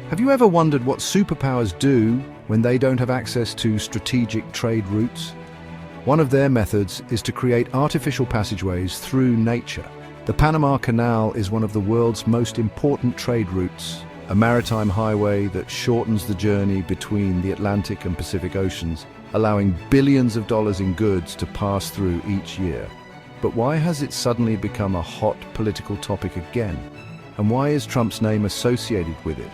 Have you ever wondered what superpowers do when they don't have access to strategic trade routes? One of their methods is to create artificial passageways through nature. The Panama Canal is one of the world's most important trade routes, a maritime highway that shortens the journey between the Atlantic and Pacific Oceans, allowing billions of dollars in goods to pass through each year. But why has it suddenly become a hot political topic again? And why is Trump's name associated with it?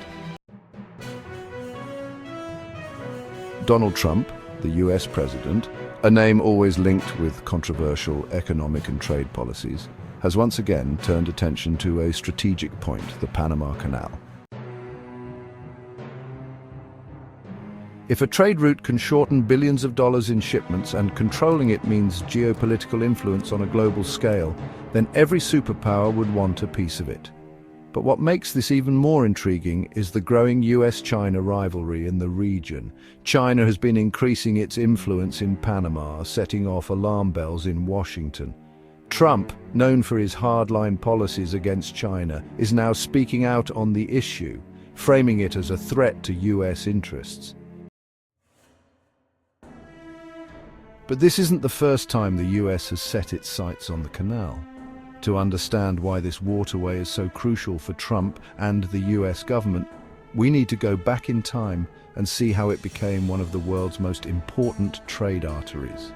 Donald Trump, the US president, a name always linked with controversial economic and trade policies, has once again turned attention to a strategic point, the Panama Canal. If a trade route can shorten billions of dollars in shipments and controlling it means geopolitical influence on a global scale, then every superpower would want a piece of it. But what makes this even more intriguing is the growing US-China rivalry in the region. China has been increasing its influence in Panama, setting off alarm bells in Washington. Trump, known for his hardline policies against China, is now speaking out on the issue, framing it as a threat to US interests. But this isn't the first time the US has set its sights on the canal. To understand why this waterway is so crucial for Trump and the US government, we need to go back in time and see how it became one of the world's most important trade arteries.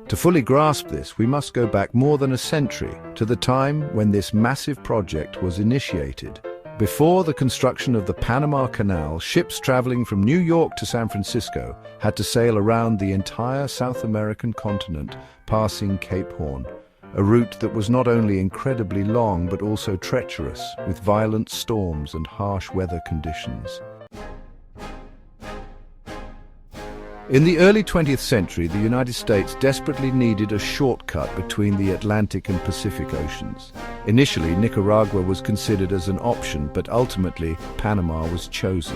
To fully grasp this, we must go back more than a century to the time when this massive project was initiated. Before the construction of the Panama Canal, ships traveling from New York to San Francisco had to sail around the entire South American continent, passing Cape Horn, a route that was not only incredibly long but also treacherous, with violent storms and harsh weather conditions. In the early 20th century, the United States desperately needed a shortcut between the Atlantic and Pacific Oceans. Initially, Nicaragua was considered as an option, but ultimately, Panama was chosen.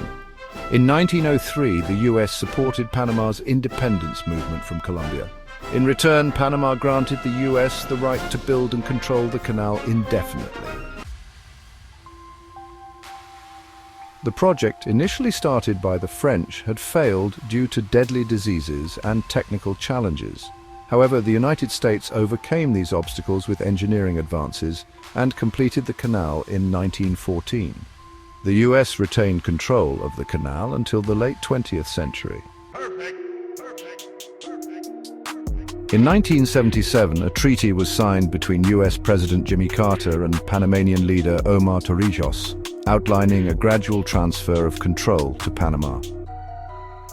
In 1903, the US supported Panama's independence movement from Colombia. In return, Panama granted the US the right to build and control the canal indefinitely. The project, initially started by the French, had failed due to deadly diseases and technical challenges. However, the United States overcame these obstacles with engineering advances and completed the canal in 1914. The US retained control of the canal until the late 20th century. In 1977, a treaty was signed between US President Jimmy Carter and Panamanian leader Omar Torrijos, outlining a gradual transfer of control to Panama.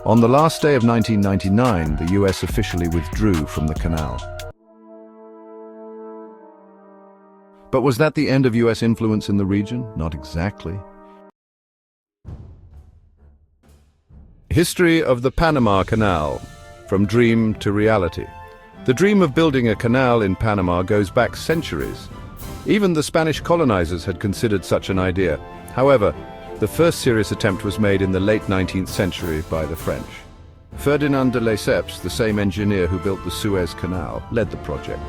On the last day of 1999, the US officially withdrew from the canal. But was that the end of US influence in the region? Not exactly. History of the Panama Canal, from dream to reality. The dream of building a canal in Panama goes back centuries. Even the Spanish colonizers had considered such an idea. However, the first serious attempt was made in the late 19th century by the French. Ferdinand de Lesseps, the same engineer who built the Suez Canal, led the project.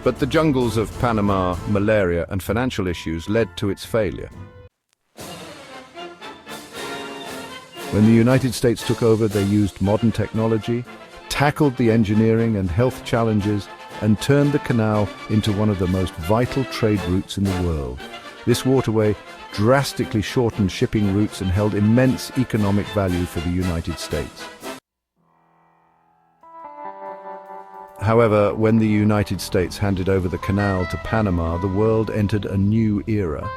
But the jungles of Panama, malaria, and financial issues led to its failure. When the United States took over, they used modern technology, tackled the engineering and health challenges, and turned the canal into one of the most vital trade routes in the world. This waterway drastically shortened shipping routes and held immense economic value for the United States. However, when the United States handed over the canal to Panama, the world entered a new era.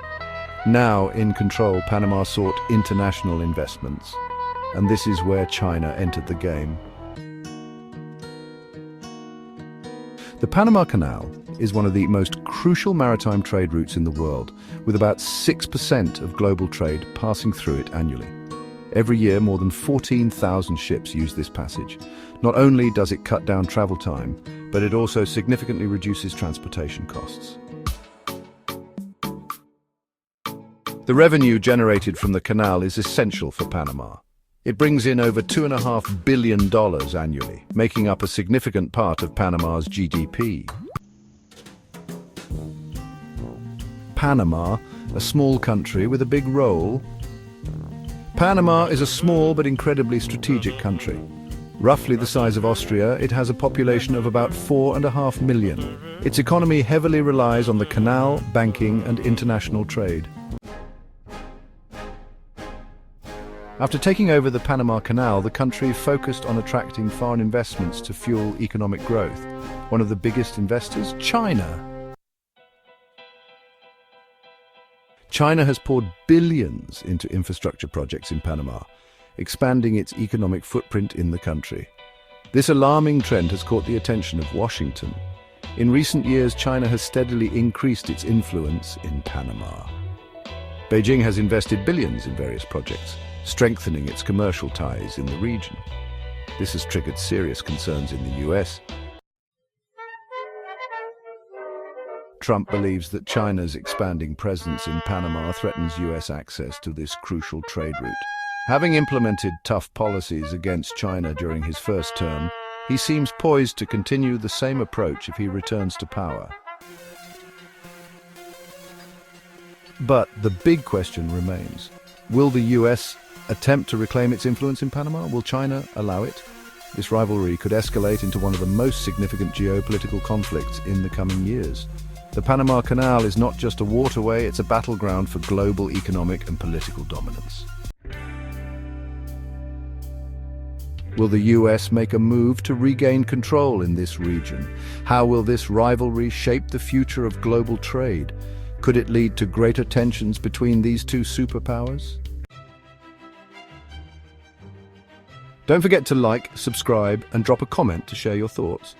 Now in control, Panama sought international investments, and this is where China entered the game. The Panama Canal is one of the most crucial maritime trade routes in the world, with about 6% of global trade passing through it annually. Every year, more than 14,000 ships use this passage. Not only does it cut down travel time, but it also significantly reduces transportation costs. The revenue generated from the canal is essential for Panama. It brings in over $2.5 billion annually, making up a significant part of Panama's GDP. Panama, a small country with a big role. Panama is a small but incredibly strategic country. Roughly the size of Austria, it has a population of about 4.5 million. Its economy heavily relies on the canal, banking, and international trade. After taking over the Panama Canal, the country focused on attracting foreign investments to fuel economic growth. One of the biggest investors, China. China has poured billions into infrastructure projects in Panama, expanding its economic footprint in the country. This alarming trend has caught the attention of Washington. In recent years, China has steadily increased its influence in Panama. Beijing has invested billions in various projects, strengthening its commercial ties in the region. This has triggered serious concerns in the US. Trump believes that China's expanding presence in Panama threatens US access to this crucial trade route. Having implemented tough policies against China during his first term, he seems poised to continue the same approach if he returns to power. But the big question remains. Will the US attempt to reclaim its influence in Panama? Will China allow it? This rivalry could escalate into one of the most significant geopolitical conflicts in the coming years. The Panama Canal is not just a waterway, it's a battleground for global economic and political dominance. Will the US make a move to regain control in this region? How will this rivalry shape the future of global trade? Could it lead to greater tensions between these two superpowers? Don't forget to like, subscribe, and drop a comment to share your thoughts.